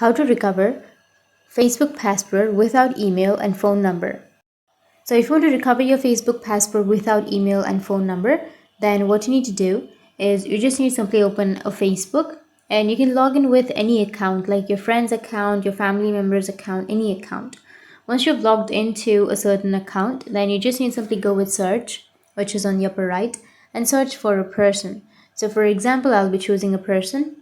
how to recover Facebook password without email and phone number. So if you want to recover your Facebook password without email and phone number, then what you need to do is you just need to simply open a Facebook, and you can log in with any account, like your friend's account, your family member's account, any account. Once you've logged into a certain account, then you just need to simply go with search, which is on the upper right, and search for a person. So for example, I'll be choosing a person.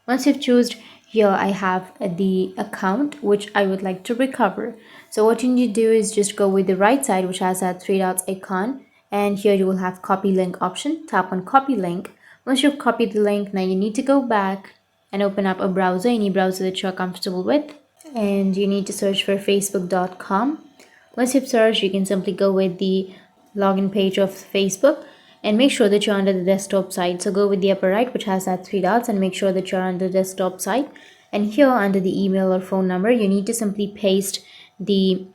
Once you've chosen, here I have the account which I would like to recover. So what you need to do is just go with the right side, which has that three dots icon, and here you will have copy link option. Tap on copy link. Once you've copied the link, now you need to go back and open up a browser, any browser that you're comfortable with, and you need to search for facebook.com. Once you've searched, you can simply go with the login page of Facebook, and make sure that you're under the desktop side. So go with the upper right, which has that three dots, and make sure that you're on the desktop side. And here under the email or phone number, you need to simply paste the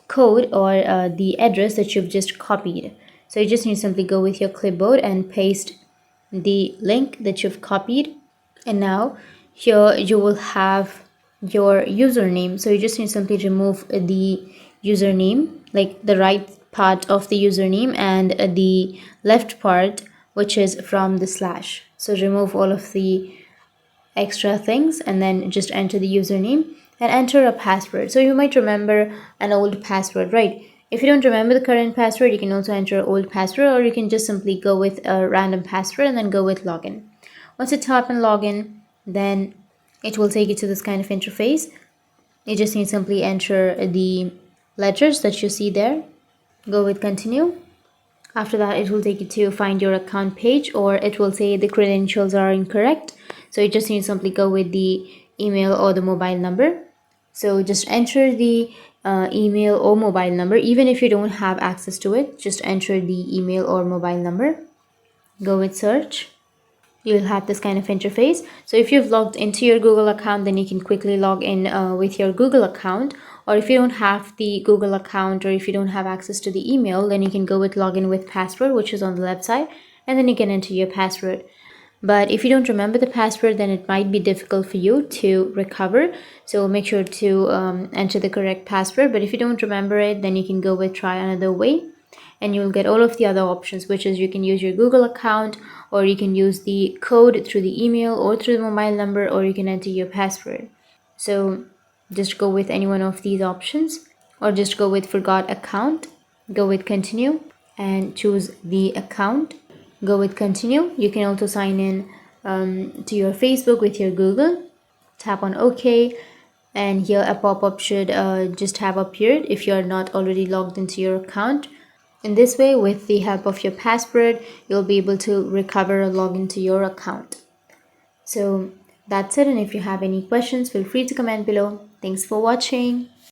code or the address that you've just copied. So you just need to simply go with your clipboard and paste the link that you've copied. And now here you will have your username. So you just need to simply remove the username, like the right part of the username and the left part, which is from the slash. So remove all of the extra things and then just enter the username and enter a password. So you might remember an old password, right? If you don't remember the current password, you can also enter an old password, or you can just simply go with a random password and then go with login. Once you tap on login, then it will take you to this kind of interface. You just need to simply enter the letters that you see there. Go with continue. After that, it will take you to find your account page, or it will say the credentials are incorrect. So you just need to simply go with the email or the mobile number. So just enter the email or mobile number. Even if you don't have access to it, just enter the email or mobile number. Go with search. You'll have this kind of interface. So if you've logged into your Google account, then you can quickly log in with your Google account. Or if you don't have the Google account, or if you don't have access to the email, then you can go with login with password, which is on the left side, and then you can enter your password. But if you don't remember the password, then it might be difficult for you to recover. So make sure to enter the correct password. But if you don't remember it, then you can go with try another way, and you'll get all of the other options, which is you can use your Google account, or you can use the code through the email or through the mobile number, or you can enter your password. So just go with any one of these options, or just go with forgot account. Go with continue and choose the account. Go with continue. You can also sign in to your Facebook with your Google. Tap on OK, and here a pop-up should just have appeared if you're not already logged into your account. In this way, with the help of your password, you'll be able to recover or log into your account. So that's it, and if you have any questions, feel free to comment below. Thanks for watching.